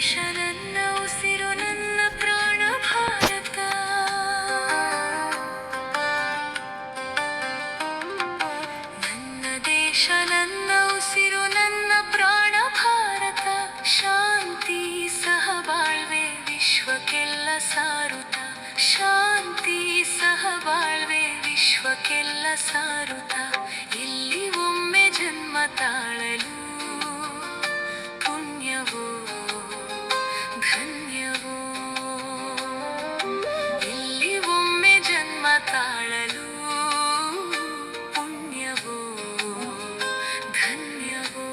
ದೇಶ ನನ್ನ ಉಸಿರು ನನ್ನ ಪ್ರಾಣ ಭಾರತ. ನನ್ನ ದೇಶ ನನ್ನ ಉಸಿರು ನನ್ನ ಪ್ರಾಣ ಭಾರತ. ಶಾಂತಿ ಸಹಬಾಳ್ವೆ ವಿಶ್ವಕ್ಕೆಲ್ಲ ಸಾರುತ್ತ. ಶಾಂತಿ ಸಹಬಾಳ್ವೆ ವಿಶ್ವಕ್ಕೆಲ್ಲ ಸಾರುತ್ತ. ಇಲ್ಲಿ ಒಮ್ಮೆ ಜನ್ಮ ತಾಳಲು ಪುಣ್ಯವೋ ಧನ್ಯವೋ. ಇಲ್ಲಿ ಒಮ್ಮೆ ಜನ್ಮ ತಾಳಲು ಪುಣ್ಯವೋ ಧನ್ಯವೋ.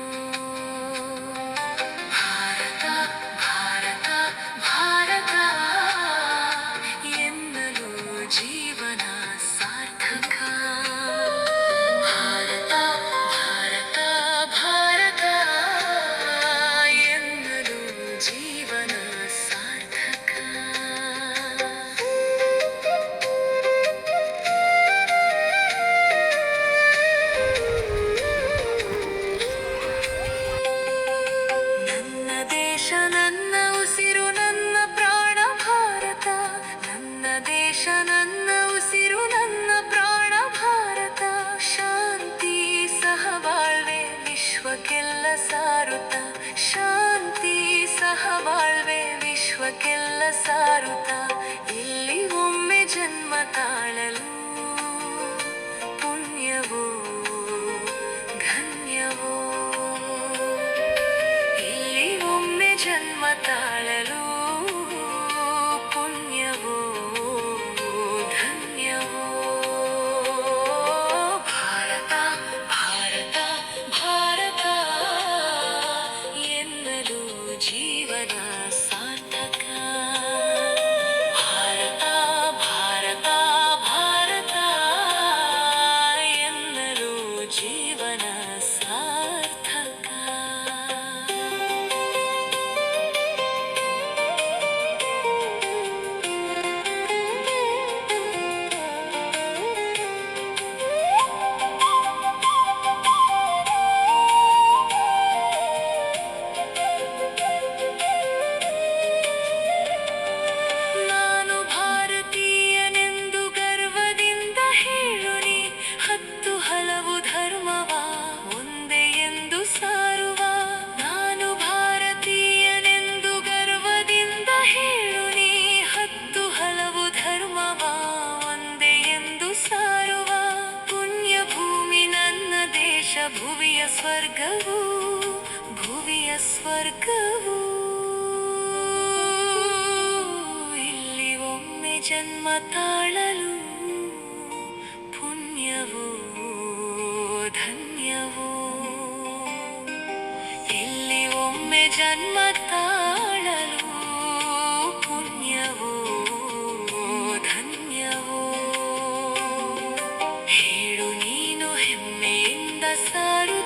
ಭಾರತ ಭಾರತ ಭಾರತ ಎನ್ನಲು ಜೀವನ ಸಾರ್ಥಕ. ಭಾರತ ಭಾರತ ಭಾರತ ಎನ್ನಲು ಜೀವನ ಸಾರ್ಥಕ. ನನ್ನ ದೇಶ ನನ್ನ ಉಸಿರು ನನ್ನ ಪ್ರಾಣ ಭಾರತ. ನನ್ನ ದೇಶ ನನ್ನ ಉಸಿರು ನನ್ನ ಪ್ರಾಣ ಭಾರತ. ಶಾಂತಿ ಸಹಬಾಳ್ವೆ ವಿಶ್ವಕ್ಕೆಲ್ಲ ಸಾರುತ್ತ. ಶಾಂತಿ ಸಹಬಾಳ್ವೆ ವಿಶ್ವಕ್ಕೆಲ್ಲ ಸಾರುತ್ತ. ಇಲ್ಲಿ ಒಮ್ಮೆ ಜನ್ಮ ತಾಳಲು ಪುಣ್ಯವೋ ಧನ್ಯವೋ. ಇಲ್ಲಿ ಒಮ್ಮೆ ಜನ್ಮ ತಾಳಲು ಪುಣ್ಯವೋ ಧನ್ಯವೋ. ಭಾರತ ಭಾರತ ಭಾರತ ಎನ್ನಲು ಜೀವನ ಸಾರ್ಥಕ. ಭಾರತ ಭಾರತ ಭಾರತ ಎನ್ನಲು ಜೀವನ ಸಾರ್ಥಕ. ನಾನು ಭಾರತೀಯನೆಂದು ಗರ್ವದಿಂದ ಹೇಳುನಿ. ಹತ್ತು ಹಲವು ಧರ್ಮವ ಒಂದೇ ಎಂದು ಸಾರುವ. ನಾನು ಭಾರತೀಯನೆಂದು ಗರ್ವದಿಂದ ಹೇಳುನಿ. ಹತ್ತು ಹಲವು ಧರ್ಮವ ಒಂದೇ ಎಂದು ಸಾರುವ. ಪುಣ್ಯ ಭೂಮಿ ನನ್ನ ದೇಶ ಭುವಿಯ ಸ್ವರ್ಗವು. ಭುವಿಯ ಸ್ವರ್ಗವು. ಇಲ್ಲಿ ಒಮ್ಮೆ ಜನ್ಮ ತಾಳಲು ಪುಣ್ಯವೋ ಧನ್ಯವೋ. ಇಲ್ಲಿ ಒಮ್ಮೆ ಜನ್ಮ ತಾಳಲು ಪುಣ್ಯವೋ ಧನ್ಯವೋ. ಹೇಳು ನೀನು ಹೆಮ್ಮೆಯಿಂದ ಸಾರು